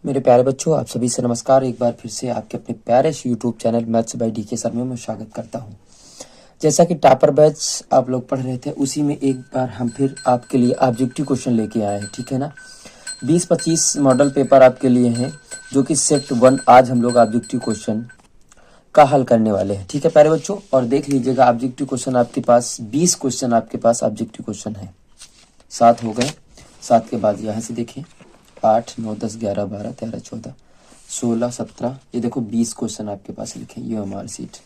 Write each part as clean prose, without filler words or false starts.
मेरे प्यारे बच्चों, आप सभी से नमस्कार। एक बार फिर से आपके अपने प्यारे YouTube channel maths by DK sir में मैं स्वागत करता हूं। जैसा कि टॉपर बैच आप लोग पढ़ रहे थे, उसी में एक बार हम फिर आपके लिए ऑब्जेक्टिव क्वेश्चन लेके आए हैं। ठीक है ना। 20-25 मॉडल पेपर आपके लिए हैं, जो कि सेट 1 आज हम लोग ऑब्जेक्टिव क्वेश्चन का हल करने वाले हैं। ठीक है प्यारे बच्चों, और देख लीजिएगा ऑब्जेक्टिव क्वेश्चन आपके पास 20 क्वेश्चन आपके पास ऑब्जेक्टिव क्वेश्चन है। 7 हो गए। 7 के बाद यहाँ से देखिए 8, 9, 10, 11, 12, 13, 14, 16, 17, ये देखो 20 क्वेश्चन आपके पास लिखे। ये हमारी सीट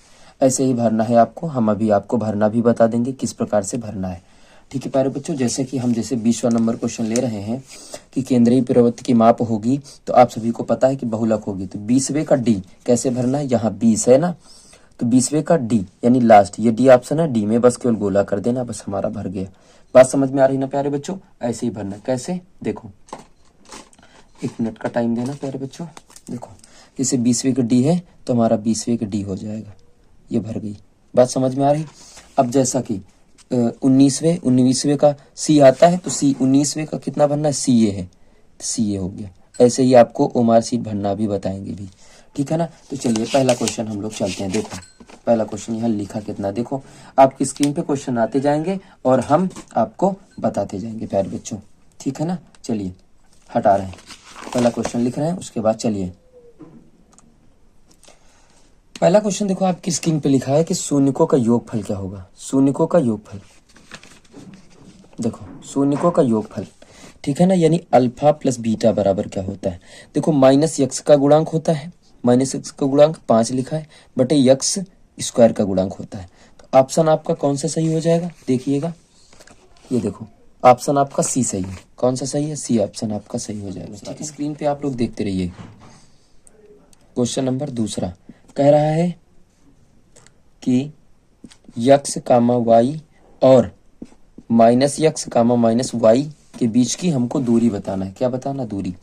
ऐसे ही भरना है आपको। हम अभी आपको भरना भी बता देंगे किस प्रकार से भरना है। ठीक है प्यारे बच्चों, जैसे कि हम 20वां नंबर क्वेश्चन ले रहे हैं कि केंद्रीय प्रवृत्ति की माप होगी, तो आप सभी को पता है कि बहुलक होगी। तो 20वें का डी कैसे भरना है, यहाँ 20 है ना, तो 20वें का डी यानी लास्ट, ये डी ऑप्शन है, डी में बस केवल गोला कर देना, बस हमारा भर गया। बात समझ में आ रही ना प्यारे बच्चों। ऐसे ही भरना कैसे, देखो 1 मिनट का टाइम देना प्यारे बच्चों। देखो जैसे 20वें का डी है तो हमारा 20वें का डी हो जाएगा, ये भर गई। बात समझ में आ रही। अब जैसा कि 19वें का सी आता है, तो सी 19वें का कितना भरना है, सी ए है, सी ए हो गया। ऐसे ही आपको ओमार सीट भरना भी बताएंगे भी। ठीक है ना। तो चलिए पहला क्वेश्चन हम लोग चलते हैं। देखो पहला क्वेश्चन यहाँ लिखा कितना, देखो आपकी स्क्रीन पे क्वेश्चन आते जाएंगे और हम आपको बताते जाएंगे प्यारे बच्चों। ठीक है ना। चलिए हटा रहे हैं, पहला क्वेश्चन लिख रहे हैं, उसके बाद चलिए पहला क्वेश्चन देखो आपकी स्क्रीन पे लिखा है कि शून्यकों का योगफल क्या होगा। शून्यकों का योगफल, देखो शून्यकों का योगफल, ठीक है ना, यानी अल्फा प्लस बीटा बराबर क्या होता है। देखो -x का गुणांक होता है, -x का गुणांक 5 लिखा है, बटे x स्क्वायर का गुणांक होता है। तो ऑप्शन आपका कौन सा सही हो जाएगा, देखिएगा ये देखो ऑप्शन आपका सी सही है। कौन सा सही है, सी ऑप्शन आपका सही हो जाएगा। ठीक है, स्क्रीन पे आप लोग देखते रहिए। क्वेश्चन नंबर दूसरा कह रहा है कि x, y और -x, -y के बीच की हमको दूरी बताना है। क्या बताना, दूरी।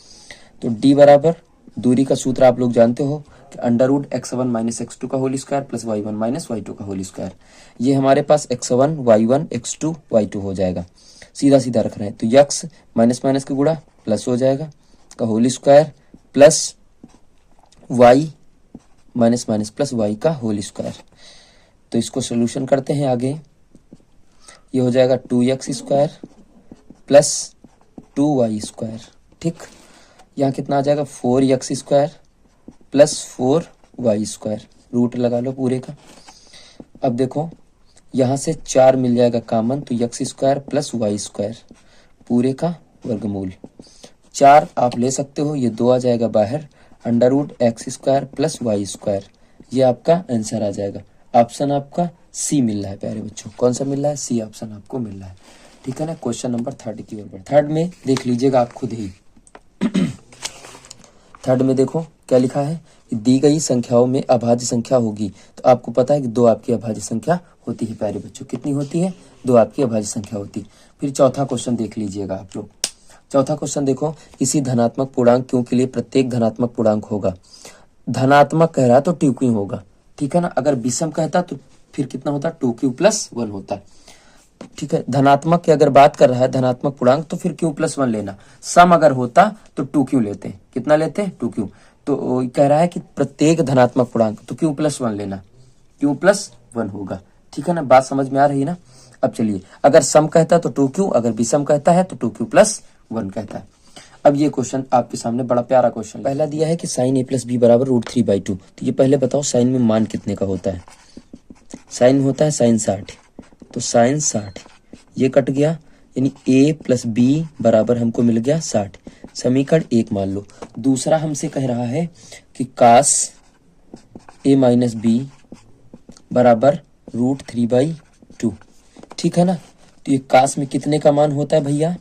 तो d बराबर, दूरी का सूत्र आप लोग जानते हो कि √x1 - x2 का whole square plus y1 - y2 का होल स्क्वायर। ये हमारे पास x1 y1 x2 y2 हो जाएगा। सीधा सीधा रख रहे हैं तो x माइनस माइनस का गुणा प्लस हो जाएगा का whole square plus y minus minus plus y का होल स्क्वायर। तो इसको सोल्यूशन करते हैं आगे। ये हो जाएगा 2x square plus 2y square. ठीक, यहाँ कितना आ जाएगा 4x square plus 4y square. Root लगा लो पूरे का। अब देखो यहाँ से 4 मिल जाएगा कॉमन, तो x square plus y square पूरे का वर्गमूल। 4 आप ले सकते हो, ये 2 आ जाएगा बाहर, √x square plus y square. ये आपका आंसर आ जाएगा। ऑप्शन आपका सी मिल रहा है प्यारे बच्चों। कौन सा मिल रहा है, सी ऑप्शन आपको मिल रहा है। ठीक है ना। क्वेश्चन नंबर 3 की ओर बढ़। थर्ड में देख लीजिएगा आप खुद ही। थर्ड में देखो क्या लिखा है कि दी गई संख्याओं में अभाज्य संख्या होगी। तो आपको पता है कि 2 आपकी अभाज्य संख्या होती है प्यारे बच्चों। कितनी होती है, 2 आपकी अभाज्य संख्या होती है। फिर चौथा क्वेश्चन देख लीजिएगा आप लोग। चौथा क्वेश्चन देखो, किसी धनात्मक पूर्णांक क्यू के लिए प्रत्येक धनात्मक पूर्णांक होगा। धनात्मक कह रहा है तो टू क्यू होगा। ठीक है ना। अगर विषम कहता तो फिर कितना होता, 2q + 1 होता है। ठीक है, धनात्मक की अगर बात कर रहा है धनात्मक पूर्णांक तो फिर q + 1 लेना। सम अगर होता तो 2q लेते। कितना लेते, 2q। तो कह रहा है कि प्रत्येक धनात्मक पूर्णांक तो q + 1 लेना, q + 1 होगा। ठीक है ना। बात समझ में आ रही है ना। अब चलिए, अगर सम कहता तो 2q, अगर विषम कहता है तो 2q + 1 कहता है। अब ये क्वेश्चन आपके सामने बड़ा प्यारा क्वेश्चन पहला दिया है कि sin a + b बराबर √3/2। तो ये पहले बताओ साइन में मान कितने का होता है। साइन होता है sin 60, तो sin 60 ये कट गया, यानी a + b बराबर हमको मिल गया 60। समीकरण 1 मान लो। दूसरा हमसे कह रहा है कि cos a - b बराबर √3/2। ठीक है ना। तो ये cos में कितने का मान होता है भैया,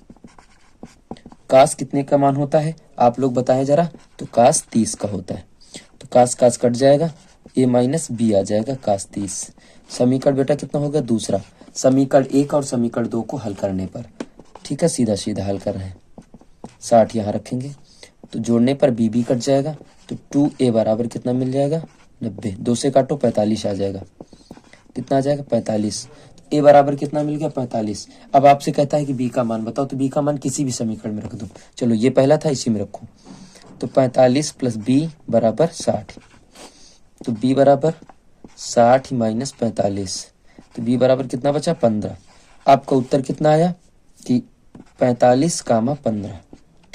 cos कितने का मान होता है आप लोग बताएं जरा। तो cos 30 का होता है। तो cos कट जाएगा, a - b आ जाएगा cos 30। समीकरण बेटा कितना होगा, दूसरा। समीकरण 1 और समीकरण 2 को हल करने पर, ठीक है, सीधा सीधा हल कर रहे हैं। 60 यहाँ रखेंगे तो जोड़ने पर b कट जाएगा, तो 2a बराबर कितना मिल जाएगा 90। 2 से काटो 45 आ जाएगा। कितना आ जाएगा 45। a बराबर कितना मिल गया 45। अब आपसे कहता है कि b का मान बताओ, तो b का मान किसी भी समीकरण में रख दो। चलो ये पहला था, इसी में रखो। तो 45 प्लस बी बराबर 60। तो बी बराबर 60 माइनस 45, तो बी बराबर कितना बचा 15। आपका उत्तर कितना आया कि 45, 15।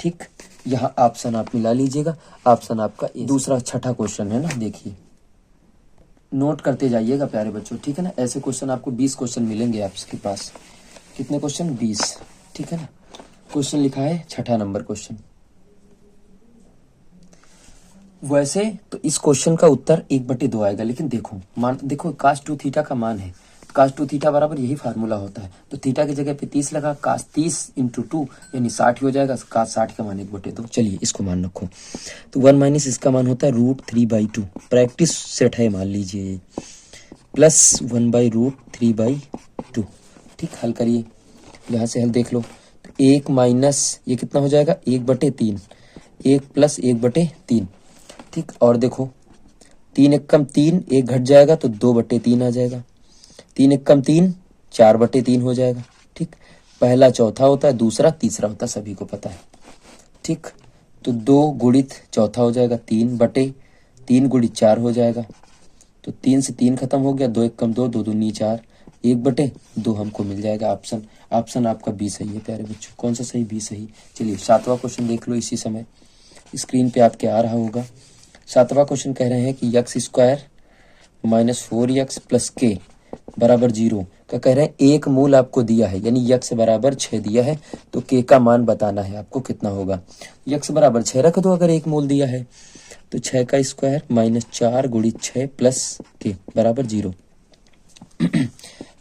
ठीक, यहाँ ऑप्शन आप मिला लीजिएगा, ऑप्शन आपका ए। दूसरा छठा क्वेश्चन है ना, देखिए नोट करते जाइएगा प्यारे बच्चों, ठीक है ना। ऐसे क्वेश्चन आपको 20 क्वेश्चन मिलेंगे आपके पास। कितने क्वेश्चन? 20, ठीक है ना। क्वेश्चन लिखा है छठा नंबर क्वेश्चन। वैसे तो इस क्वेश्चन का उत्तर 1/2 आएगा, लेकिन देखो मान, देखो cos 2 थीटा का मान है, cos 2 थीटा बराबर यही फार्मूला होता है। तो थीटा की जगह पे 30 लगा, cos 30 इंटू 2 यानी 60 हो जाएगा। cos 60 का मान 1/2। चलिए इसको मान रखो। तो 1 माइनस इसका मान होता है √3/2। प्रैक्टिस सेट है मान लीजिए, प्लस 1/√3/2। ठीक, हल करिए, यहाँ से हल देख लो। तो 1 माइनस ये कितना हो जाएगा 1/3, 1 प्लस 1/3। ठीक, और देखो 3 एक कम 3, 1 घट जाएगा तो 2/3 आ जाएगा। 3 एक कम 3, 4/3 हो जाएगा। ठीक, पहला चौथा होता है, दूसरा तीसरा होता है, सभी को पता है। ठीक, तो 2 गुणित चौथा हो जाएगा 3/3 गुणित 4 हो जाएगा। तो 3 से 3 खत्म हो गया, 2 एक कम 2, 2 दूनी 4, 1/2 हमको मिल जाएगा। ऑप्शन ऑप्शन आपका बी सही है प्यारे बच्चों। कौन सा सही? बी सही। चलिए सातवां क्वेश्चन देख लो, इसी समय स्क्रीन पे आपके आ रहा होगा। सातवां क्वेश्चन कह रहे हैं कि x² माइनस 4x प्लस के बराबर 0 का कह रहे हैं एक मूल आपको दिया है, यानी x बराबर 6 दिया है, तो k का मान बताना है आपको कितना होगा। x बराबर 6 रख दो अगर एक मूल दिया है, तो 6 का स्क्वायर माइनस 4 गुणित 6 प्लस के बराबर 0।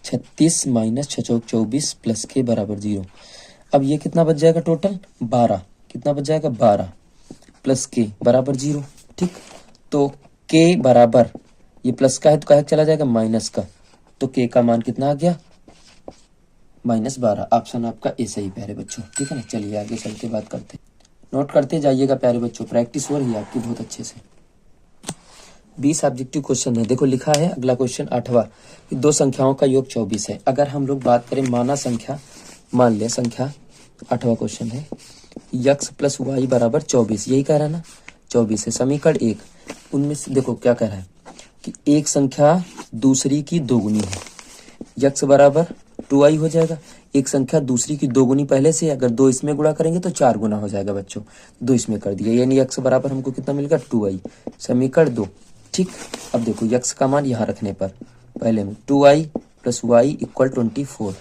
36 माइनस 6 चौक 24 प्लस के बराबर 0। अब ये कितना बच जाएगा टोटल? 12। कितना बच जाएगा? 12 प्लस के बराबर 0। ठीक, तो के बराबर, ये प्लस का है तो कहा चला जाएगा माइनस का, तो के का मान कितना आ गया? -12। ऑप्शन आपका ए सही प्यारे बच्चों। ठीक है ना, चलिए आगे चल के बात करते हैं। नोट करते जाइएगा प्यारे बच्चों, प्रैक्टिस हो रही है आपकी बहुत अच्छे से। 20 ऑब्जेक्टिव क्वेश्चन है। देखो लिखा है अगला क्वेश्चन 8वां कि दो संख्याओं का योग 24 है। अगर हम लोग बात करें माना संख्या, मान ले संख्या, 8वां क्वेश्चन है x प्लस वाई बराबर 24, यही कह रहा है ना, 24 है। समीकरण 1 उनमें से देखो क्या कह रहा है कि एक संख्या दूसरी की दोगुनी है, x बराबर 2i हो जाएगा। एक संख्या दूसरी की दोगुनी पहले से, अगर 2 इसमें गुणा करेंगे तो 4 गुना हो जाएगा बच्चों, 2 इसमें कर दिया, यानी x बराबर हमको कितना मिलेगा 2i। समीकरण 2। ठीक, अब देखो x का मान यहाँ रखने पर पहले में 2i प्लस वाई इक्वल 24,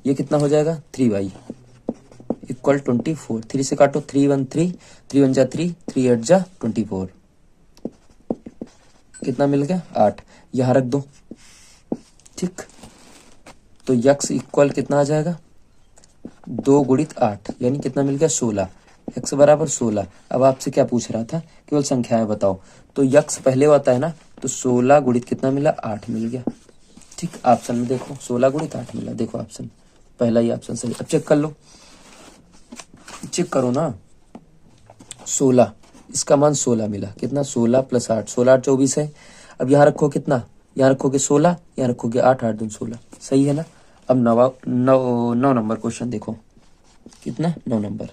ये कितना हो जाएगा 3y इक्वल 24। 3 से काटो 3 1 3, 3 1 जा 3, 3 8 जा 24, कितना मिल गया 8, यहाँ रख दो। ठीक, तो x इक्वल कितना आ जाएगा 2 गुणित 8, यानी कितना मिल गया 16। x बराबर 16। अब आपसे क्या पूछ रहा था, केवल संख्याएं बताओ, तो x पहले होता है ना, तो 16 गुणित कितना मिला 8 मिल गया। ठीक, ऑप्शन में देखो 16 गुणित 8 मिला, देखो ऑप्शन पहला ही ऑप्शन सही। अब चेक कर लो, चेक करो ना, 16 इसका मान 16 मिला, कितना 16 प्लस 8, 16 8 24 है। अब यहाँ रखो कितना, यहाँ रखोगे 16, यहाँ रखोगे 8 8 2 16, सही है ना। अब 9 नंबर क्वेश्चन देखो, कितना 9 नंबर।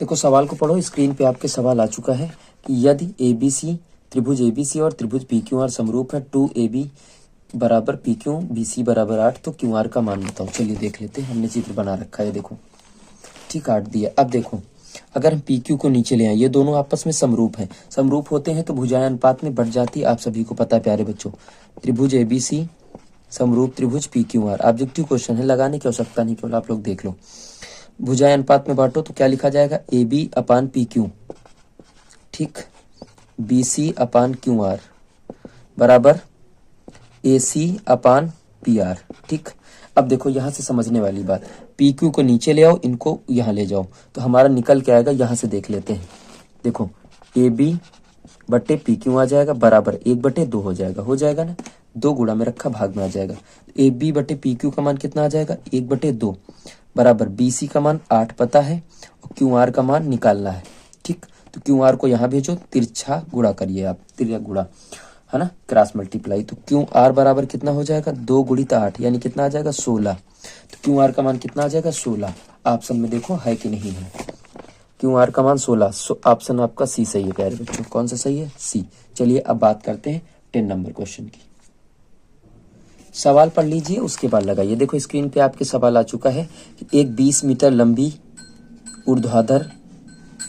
देखो सवाल को पढ़ो, स्क्रीन पे आपके सवाल आ चुका है कि यदि ABC त्रिभुज ABC और त्रिभुज PQR समरूप है, 2AB बराबर PQ BC बराबर 8, तो QR का मान बताओ। चलिए देख लेते हैं, हमने चित्र बना रखा है देखो। ठीक, 8 दिया। अब देखो अगर हम PQ को नीचे ले आए, ये दोनों आपस में समरूप हैं, समरूप होते हैं तो भुजाएं अनुपात में बढ़ जाती है, आप सभी को पता है प्यारे बच्चों। त्रिभुज ABC समरूप त्रिभुज PQR, ऑब्जेक्टिव क्वेश्चन है, लगाने की आवश्यकता नहीं, केवल आप लोग देख लो। भुजाएं अनुपात में बांटो तो क्या लिखा जाएगा AB अपान PQ, ठीक, BC अपान QR बराबर AC अपान PR। ठीक, अब देखो यहाँ से समझने वाली बात, PQ को नीचे ले आओ, इनको यहाँ ले जाओ, तो हमारा निकल के आएगा, यहाँ से देख लेते हैं। देखो AB बटे PQ आ जाएगा बराबर 1/2 हो जाएगा, हो जाएगा ना, 2 गुणा में रखा भाग में आ जाएगा। AB बटे PQ का मान कितना आ जाएगा 1/2 बराबर BC का मान 8 पता है और QR का मान निकालना है। ठीक, तो QR को यहाँ भेजो, तिरछा गुणा करिए आप, तिरछा गुणा है ना, क्रॉस मल्टीप्लाई, तो QR बराबर कितना हो जाएगा 2 गुणित 8, यानी कितना आ जाएगा 16। तो QR का मान कितना आ जाएगा 16। ऑप्शन में देखो है कि नहीं है, क्यू आर का मान 16। ऑप्शन आपका सी सही है प्यारे बच्चों। कौन सा सही है? सी। चलिए अब बात करते हैं 10 नंबर क्वेश्चन की। सवाल पढ़ लीजिए उसके बाद लगाइए। देखो स्क्रीन पे आपके सवाल आ चुका है कि एक 20 मीटर लंबी ऊर्ध्वाधर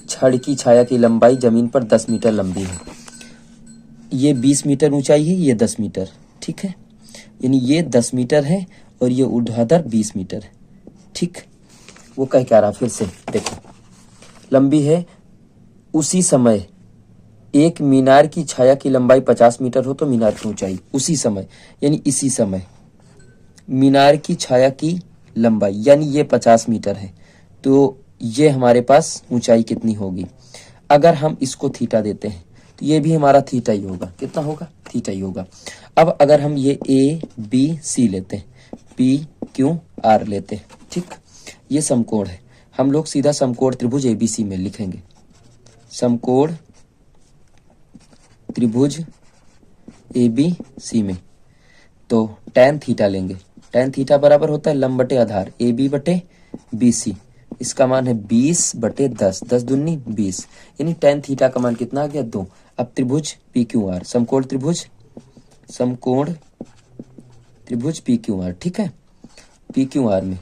छड़ की छाया की लंबाई जमीन पर 10 मीटर लंबी है। ये 20 मीटर ऊंचाई है, ये 10 मीटर, ठीक है। यानी ये 10 मीटर है और ये ऊर्ध्वाधर 20 मीटर है, ठीक। वो कह क्या रहा फिर से देखो, लंबी है। उसी समय एक मीनार की छाया की लंबाई 50 मीटर हो तो मीनार की ऊंचाई उसी समय, यानी इसी समय मीनार की छाया की लंबाई, यानी ये 50 मीटर है तो ये हमारे पास ऊंचाई कितनी होगी। अगर हम इसको थीटा देते हैं तो ये भी हमारा थीटा ही होगा। कितना होगा? थीटा ही होगा। अब अगर हम ये ए बी सी लेते हैं, पी क्यू आर लेते हैं, ठीक। ये समकोण है, हम लोग सीधा समकोण त्रिभुज एबीसी में लिखेंगे। समकोण त्रिभुज एबीसी में तो tan थीटा लेंगे। tan थीटा बराबर होता है लंब बटे आधार ए बी बटे बी सी। इसका मान है 20 बटे 10, 10 दूनी 20, यानी tan थीटा का मान कितना आ गया? 2। अब त्रिभुज पी क्यू आर, समकोण त्रिभुज पी क्यू आर, ठीक है। पी क्यू आर में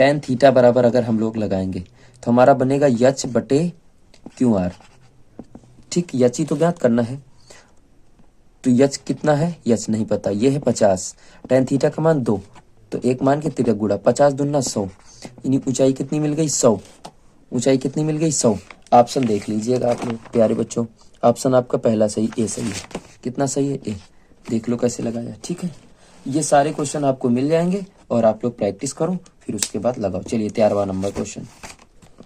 tan थीटा बराबर अगर हम लोग लगाएंगे तो हमारा बनेगा यच बटे क्यू आर, ठीक। यच ही तो ज्ञात करना है, तो यच कितना है? यच नहीं पता, ये है 50। tan थीटा का मान 2, तो एक मान के तिरक गुणा 50 दूना 100, यानी ऊंचाई कितनी मिल गई? 100। ऊंचाई कितनी मिल गई? 100। ऑप्शन देख लीजिएगा आप लोग प्यारे बच्चों। ऑप्शन आपका पहला सही, ए सही है। कितना सही है? ए। देख लो कैसे लगाया, ठीक है। ये सारे क्वेश्चन आपको मिल जाएंगे और आप लोग प्रैक्टिस करो, फिर उसके बाद लगाओ। चलिए 13वां नंबर क्वेश्चन।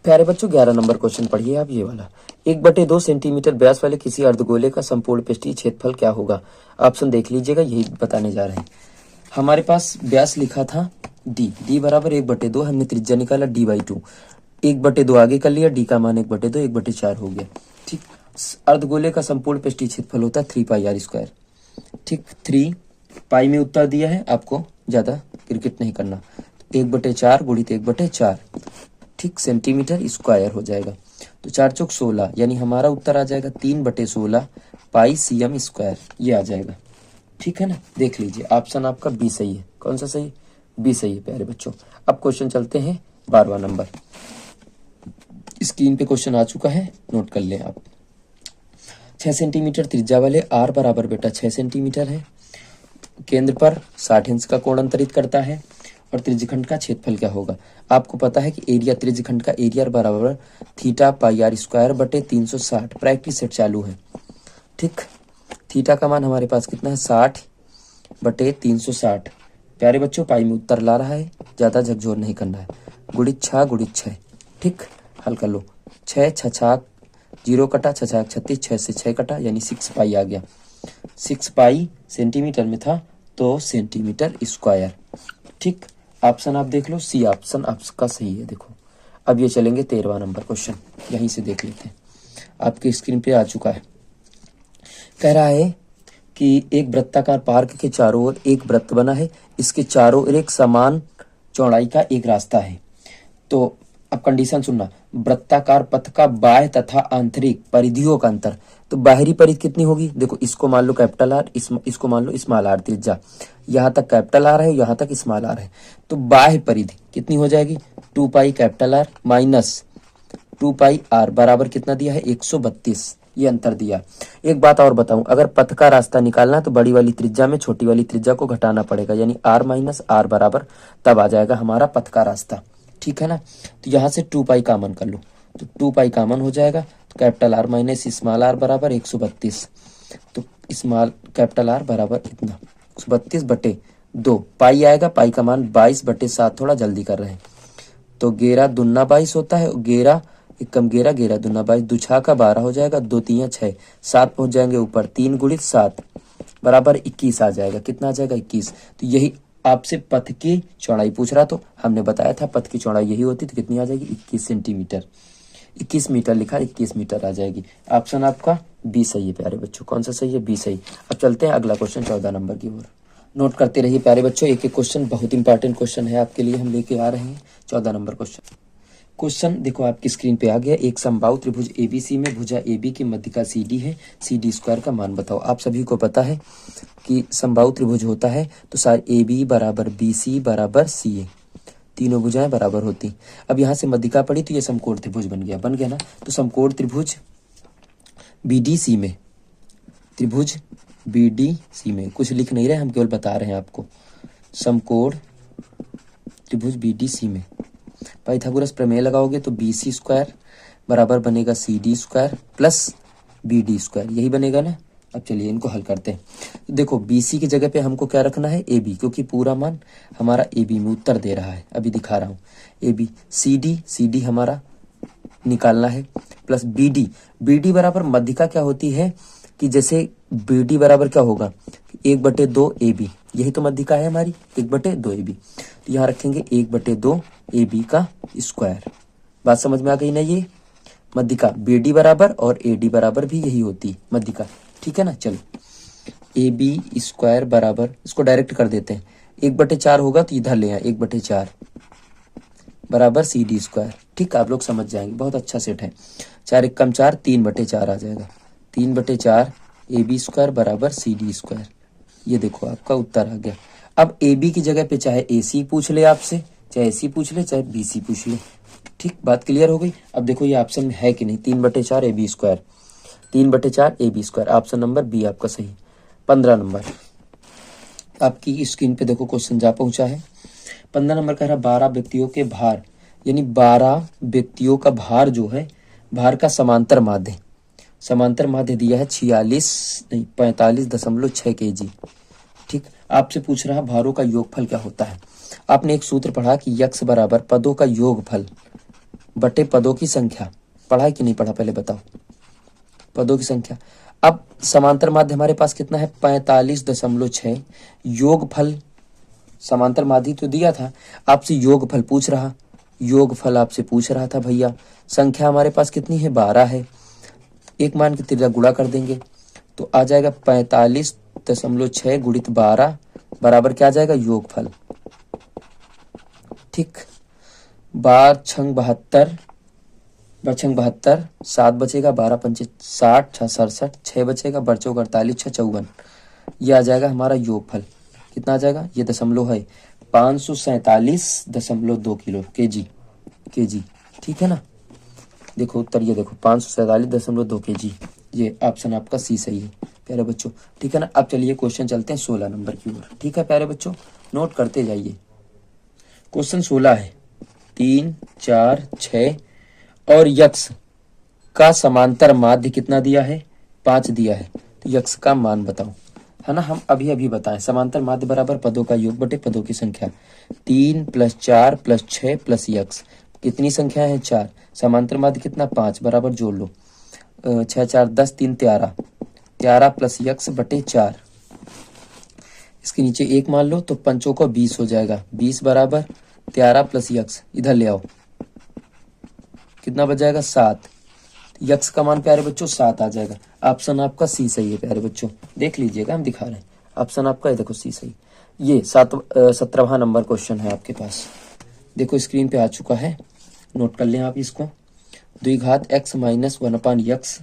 प्यारे बच्चों 11 नंबर क्वेश्चन पढ़िए आप, ये वाला। 1/2 सेंटीमीटर व्यास वाले किसी अर्धगोले का संपूर्ण पृष्ठीय क्षेत्रफल क्या होगा? ऑप्शन देख लीजिएगा, यही बताने जा रहे हैं। हमारे पास व्यास लिखा था डी बराबर 1/2, हमने त्रिज्या निकाला d/2। 1/2 आगे कर लिया, डी का मान 1/2, 1/4 हो गया, ठीक। अर्धगोले का संपूर्ण पृष्ठीय क्षेत्रफल होता है 3πr², ठीक। 3 पाई में उत्तर दिया है, आपको ज्यादा क्रिकेट नहीं करना। 1/4 गुणित 1/4, ठीक, सेंटीमीटर स्क्वायर हो जाएगा। तो 4 चौक 16, यानी हमारा उत्तर आ जाएगा 3/16 पाई cm², ये आ जाएगा, ठीक है ना। देख लीजिए ऑप्शन आपका बी सही है। कौन सा सही? बी सही है प्यारे बच्चों। अब क्वेश्चन चलते हैं 12वां नंबर। स्क्रीन पे क्वेश्चन आ चुका है, नोट कर लें आप। 6 सेंटीमीटर त्रिज्या वाले आर बराबर बेटा 6 सेंटीमीटर है, केंद्र पर 60 अंश का कोण अंतरित करता है और त्रिज्यखंड का क्षेत्रफल क्या होगा? आपको पता है कि एरिया, त्रिज्यखंड का एरिया बराबर थीटा पाई r² बटे 360। प्रैक्टिस सेट चालू है, ठीक। थीटा का मान हमारे पास कितना है? 60 बटे 360। प्यारे बच्चों पाई में उत्तर ला रहा है, ज्यादा झकझोर नहीं करना है। गुणित 6, ठीक। हल कर लो। 6 6 0 कटा, 6 36, 6 से 6 कटा, यानी 6 पाई आ गया। 6 पाई सेंटीमीटर में था तो सेंटीमीटर स्क्वायर, ठीक। ऑप्शन आप देख लो, सी ऑप्शन आपका सही है। देखो अब ये चलेंगे 13वां नंबर क्वेश्चन, यहीं से देख लेते हैं। आपके स्क्रीन पे आ चुका है। कह रहा है कि एक वृत्ताकार पार्क के चारों ओर एक वृत्त बना है, इसके चारों ओर एक समान चौड़ाई का एक रास्ता है। तो अब कंडीशन सुनना, वृत्ताकार पथ का बाह्य तथा आंतरिक परिधियों का अंतर। तो बाहरी परिधि कितनी होगी? देखो इसको मान लो कैपिटल आर, इसको मान लो स्मॉल आर। त्रिज्या यहाँ तक कैपिटल आर है, यहाँ तक स्मॉल आर है, तो बाह्य परिधि कितनी हो जाएगी? 2 pi capital R minus 2 pi R बराबर कितना दिया है? 132। ये अंतर दिया। एक बात और बताऊं, अगर पथ का रास्ता निकालना तो बड़ी वाली त्रिज्या में छोटी वाली त्रिज्या को घटाना पड़ेगा, यानी r माइनस आर बराबर तब आ जाएगा हमारा पथ का रास्ता, ठीक है ना। तो यहाँ से 2 पाई कॉमन कर लो, तो 2 पाई कॉमन हो जाएगा, तो capital R minus small R बराबर 132। तो स्मॉल कैपिटल आर बराबर इतना 132 बटे 2 पाई आएगा, पाई का मान 22/7, थोड़ा जल्दी कर रहे हैं। तो 11 दूना 22 होता है, 11 एक कम 11, 11 दूना 22, 2 6 का 12 हो जाएगा, 2 3 6, 7 पहुंच जाएंगे ऊपर, 3 गुणित 7 बराबर 21 आ जाएगा। कितना आ जाएगा? 21। तो यही आपसे पथ की चौड़ाई पूछ रहा, तो हमने बताया था पथ की चौड़ाई यही होती, तो कितनी आ जाएगी? 21 सेंटीमीटर। 21 मीटर लिखा, 21 मीटर आ जाएगी। ऑप्शन आपका बी सही है प्यारे बच्चों। कौन सा सही है? बी सही। अब चलते हैं अगला क्वेश्चन 14 नंबर की ओर। नोट करते रहिए प्यारे बच्चों, एक एक क्वेश्चन बहुत इंपॉर्टेंट क्वेश्चन है आपके लिए हम लेके आ रहे हैं। 14 नंबर क्वेश्चन। क्वेश्चन देखो आपकी स्क्रीन पे आ गया। एक समबाहु त्रिभुज एबीसी में भुजा एबी की मध्यिका सीडी है, सीडी स्क्वायर का मान बताओ। आप सभी को पता है कि समबाहु त्रिभुज होता है तो सारे AB बराबर BC बराबर CA, तीनों भुजाएं बराबर होती। अब यहाँ से मध्यिका पड़ी तो ये समकोण त्रिभुज बन गया ना। तो समकोण त्रिभुज BDC में, त्रिभुज BDC में कुछ लिख नहीं रहे, हम केवल बता रहे हैं आपको। समकोण त्रिभुज BDC में पाइथागोरस प्रमेय लगाओगे तो BC स्क्वायर बराबर बनेगा CD square plus BD square, यही बनेगा ना। अब चलिए इनको हल करते हैं। तो देखो BC की जगह पे हमको क्या रखना है, AB, क्योंकि पूरा मान हमारा AB में उत्तर दे रहा है। अभी दिखा रहा हूँ AB, CD हमारा निकालना है प्लस BD बराबर मध्यिका क्या होती है कि जैसे BD बराबर क्या होगा, 1/2 AB, यही तो मध्यिका है हमारी, 1/2 AB। तो यहाँ रखेंगे 1/2 AB का स्क्वायर। बात समझ में आ गई ना। ये मध्यिका BD बराबर और AD बराबर भी यही होती मध्यिका, ठीक है ना। चलो AB स्क्वायर बराबर, इसको डायरेक्ट कर देते हैं, 1/4 होगा तो इधर ले आए, 1/4 बराबर CD स्क्वायर। ठीक, आप लोग समझ जाएंगे, बहुत अच्छा सेट है। 4 एकम 4, 3/4 आ जाएगा, 3/4 AB स्क्वायर बराबर CD स्क्वायर। ये देखो आपका उत्तर आ गया। अब AB की जगह पे चाहे AC पूछ ले आपसे, चाहे AC पूछ ले, चाहे BC पूछ ले। ठीक, बात क्लियर हो गई। अब देखो ये ऑप्शन में है कि नहीं, 3/4 AB square, 3/4 AB square, option number B आपका सही। 15 नंबर आपकी स्क्रीन पे देखो क्वेश्चन जा पहुंचा है। 15 नंबर कह रहा 12 व्यक्तियों के भार, यानी 12 व्यक्तियों का भार जो है, भार का समांतर माध्य दिया है 45.6 kg। ठीक, आपसे पूछ रहा भारों का योगफल क्या होता है। आपने एक सूत्र पढ़ा कि यक्स बराबर पदों का योगफल बटे पदों की संख्या, पढ़ा है कि नहीं पढ़ा, पहले बताओ। पदों की संख्या। अब समांतर माध्य हमारे पास कितना है, 45.6। योगफल, समांतर माध्य तो दिया था, आपसे योगफल पूछ रहा, योगफल आपसे पूछ रहा था भैया। संख्या हमारे पास कितनी है, 12 है। एक मान के तिर्यक गुणा कर देंगे तो आ जाएगा 45.6 गुणित 12 बराबर क्या आ जाएगा, योगफल। ठीक, 12×6 72, 7 बचेगा, 12×5 60, 6 67, 6 बचेगा, बच्चों 48, 6 54। ये आ जाएगा हमारा योगफल। कितना आ जाएगा, ये दशमलव है, 547.2 किलो केजी। ठीक है ना। देखो उत्तर ये देखो 547.2 kg, ये ऑप्शन आपका सी सही है प्यारे बच्चों। ठीक है ना। अब चलिए क्वेश्चन चलते हैं 16 नंबर की ओर। ठीक है प्यारे बच्चों, नोट करते जाइए। क्वेश्चन 16 है, 3, 4, 6 और यक्स का समांतर माध्य कितना दिया है, 5 दिया है। तो यक्स का मान बताओ, है ना। हम अभी बताएं, समांतर माध्य बराबर पदों का योग बटे पदों की संख्या। 3 + 4 + 6 + यक्स, कितनी संख्या है, 4। समांतर माध्य कितना, 5, बराबर जोड़ लो, 6 4 10, 3 13, 13 + यक्स बटे 4। इसके नीचे 1 मान लो तो पंचों को 20 हो जाएगा, 20 बराबर 13 + यक्स, इधर ले आओ, कितना बच जाएगा, 7। यक्स का मान प्यारे बच्चों 7 आ जाएगा। ऑप्शन आपका सी सही है प्यारे बच्चों, देख लीजिएगा, हम दिखा रहे हैं। ऑप्शन आपका ये देखो सी सही। ये 17वां नंबर क्वेश्चन है आपके पास, देखो स्क्रीन पे आ चुका है, नोट कर लें आप इसको। 2 घात x - 1/x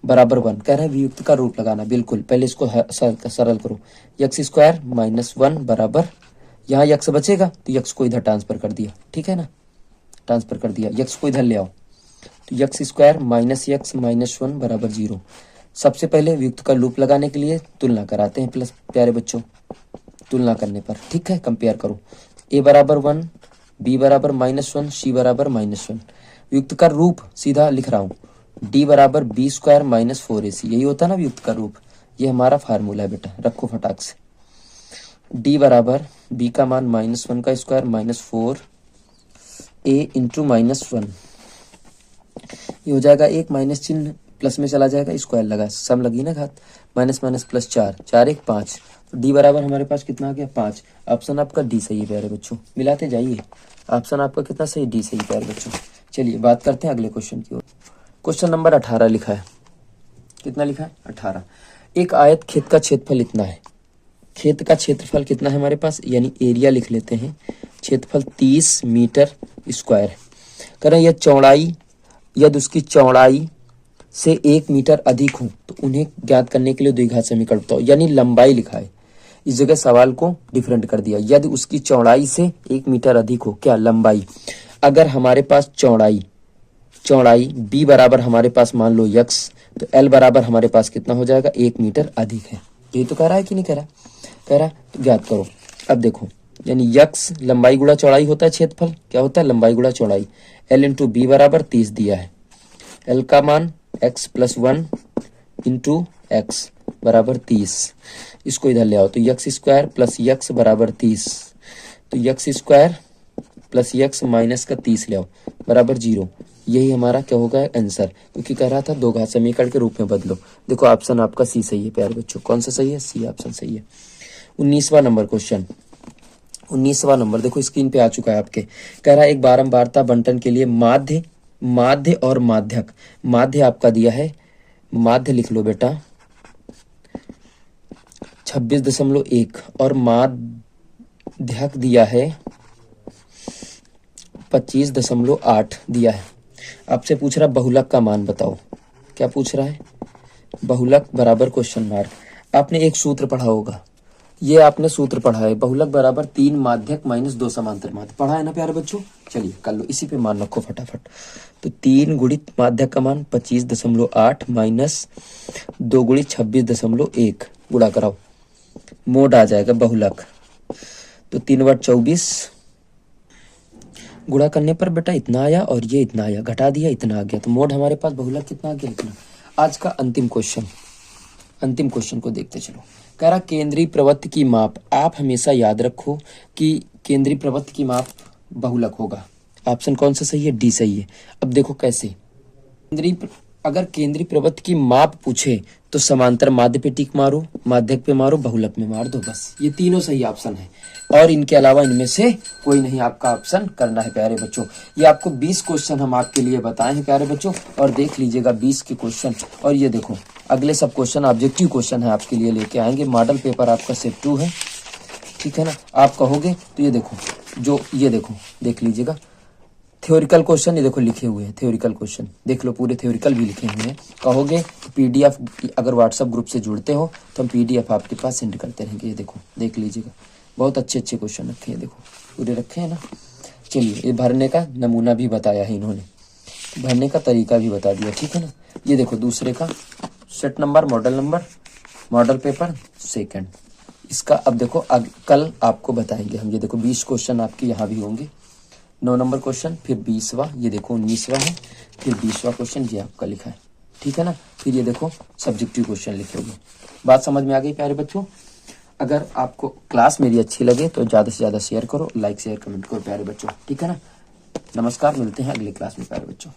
बराबर 1 कह रहे हैं, वियुक्त का रूप लगाना। बिल्कुल, पहले इसको सरल करो। x स्क्वायर -1 बराबर, यहाँ x बचेगा तो x को इधर ट्रांसफर कर दिया, ठीक है ना, ट्रांसफर कर दिया। x को इधर ले आओ तो x स्क्वायर -x - 1 बराबर 0। सबसे पहले वियुक्त का लूप लगाने के लिए तुलना कराते हैं प्लस प्यारे बच्चों, तुलना करने पर, ठीक है, कंपेयर करो। a बराबर 1, b बराबर -1, c बराबर -1। युक्त का रूप सीधा लिख रहा हूँ, d बराबर b स्क्वायर -4ac, यही होता है ना युक्त का रूप। ये हमारा फार्मूला है बेटा, रखो फटाक से। d बराबर b का मान -1 का स्क्वायर -4a इंटू -1, ये हो जाएगा, एक माइनस चिन्ह प्लस में चला जाएगा, स्क्वायर लगा, सम लगी ना घात, माइनस माइनस प्लस 4, 4 1 5। तो डी बराबर हमारे पास कितना आ गया, 5। ऑप्शन आपका डी सही है प्यारे बच्चों, मिलाते जाइए। ऑप्शन आपका कितना सही, डी सही प्यारे बच्चों। चलिए बात करते हैं अगले क्वेश्चन की ओर। क्वेश्चन नंबर 18 लिखा है, कितना लिखा है, 18। एक आयत खेत का क्षेत्रफल इतना है, खेत का क्षेत्रफल कितना है हमारे पास, यानी एरिया लिख लेते हैं। क्षेत्रफल 30 मीटर स्क्वायर है। कह रहे हैं यह चौड़ाई यदि उसकी चौड़ाई से 1 मीटर अधिक हो तो उन्हें ज्ञात करने के लिए द्विघात समीकरण बताओ, यानी लंबाई लिखा है। इस जगह सवाल को डिफरेंट कर दिया, यदि उसकी चौड़ाई से 1 मीटर अधिक हो, क्या लंबाई। अगर हमारे पास चौड़ाई b बराबर हमारे पास मान लो x, तो l बराबर हमारे पास कितना हो जाएगा, 1 मीटर अधिक है। ये तो कह रहा है कि नहीं कह रहा, कह रहा तो ज्ञात करो। अब देखो यानी x लंबाई गुणा चौड़ाई होता है, क्षेत्रफल क्या होता है, लंबाई गुणा चौड़ाई। l इंटू बी बराबर 30 दिया है, l का मान x प्लस 1 इंटू एक्स बराबर 30। इसको इधर ले आओ तो x स्क्वायर प्लस x बराबर 30, तो x square plus x minus का 30 ले आओ बराबर 0। यही हमारा क्या होगा आंसर, क्योंकि कह रहा था दो घात समीकरण के रूप में बदलो। देखो ऑप्शन आपका सी सही है प्यारे बच्चों। कौन सा सही है, सी ऑप्शन सही है। 19वां नंबर क्वेश्चन, 19वां नंबर देखो स्क्रीन पे आ चुका है आपके। कह रहा है एक बारंबारता बंटन के लिए माध्य और माध्यक। माध्य आपका दिया है, माध्य लिख लो बेटा 26.1 और माध्यक दिया है 25.8 दिया है। आपसे पूछ रहा बहुलक का मान बताओ। क्या पूछ रहा है, बहुलक बराबर क्वेश्चन मार्क। आपने एक सूत्र पढ़ा होगा, ये आपने सूत्र पढ़ा है, बहुलक बराबर 3 माध्यक माइनस 2 समांतर माध्य। पढ़ा है ना प्यारे बच्चों, चलिए कर लो, इसी पे मान रखो फटाफट। तो 3 गुणित माध्यक का मान 25.8 माइनस 2 गुणित 26.1 गुणा कराओ, मोड आ जाएगा बहुलक। तो 3 × 24 गुणा करने पर बेटा इतना आया और ये इतना आया, घटा दिया इतना आ गया, तो मोड हमारे पास बहुलक कितना आ गया, इतना। आज का अंतिम क्वेश्चन को देखते चलो। कह रहा केंद्रीय प्रवृत्ति की माप। आप हमेशा याद रखो कि केंद्रीय प्रवृत्ति की माप बहुलक होगा। ऑप्शन कौन सा सही है, डी सही है। अब देखो कैसे, अगर केंद्रीय प्रवृत्ति की माप पूछे तो समांतर माध्य पे टिक मारो, माध्यक पे मारो, बहुलक में मार दो, बस। ये तीनों सही ऑप्शन है और इनके अलावा इनमें से कोई नहीं आपका ऑप्शन करना है प्यारे बच्चों। ये आपको 20 क्वेश्चन हम आपके लिए बताए हैं प्यारे बच्चों, और देख लीजिएगा 20 के क्वेश्चन। और ये देखो अगले सब क्वेश्चन ऑब्जेक्टिव क्वेश्चन है आपके लिए लेके आएंगे। मॉडल पेपर आपका सेट 2 है, ठीक है ना। आप कहोगे तो ये देखो, जो ये देखो देख लीजिएगा थ्योरिकल क्वेश्चन, ये देखो लिखे हुए हैं थ्योरिकल क्वेश्चन, देख लो पूरे थ्योरिकल भी लिखे हुए हैं। कहोगे तो पीडीएफ, अगर व्हाट्सएप ग्रुप से जुड़ते हो तो हम पीडीएफ आपके पास सेंड करते रहेंगे। ये देखो देख लीजिएगा, बहुत अच्छे क्वेश्चन रखे हैं, देखो पूरे रखे हैं ना। चलिए ये भरने का नमूना भी बताया है इन्होंने, भरने का तरीका भी बता दिया, ठीक है ना। ये देखो दूसरे का set number, model number, model paper second, इसका अब देखो कल आपको बताएंगे हम। ये देखो 20 क्वेश्चन आपके यहाँ भी होंगे, 9 नंबर क्वेश्चन, फिर 20वां, ये देखो 19वां है, फिर 20वां क्वेश्चन ये आपका लिखा है, ठीक है ना। फिर ये देखो सब्जेक्टिव क्वेश्चन लिखे हुए। बात समझ में आ गई प्यारे बच्चों। अगर आपको क्लास मेरी अच्छी लगे तो ज़्यादा से ज़्यादा शेयर करो, लाइक शेयर कमेंट करो प्यारे बच्चों, ठीक है ना। नमस्कार, मिलते हैं अगली क्लास में प्यारे बच्चों।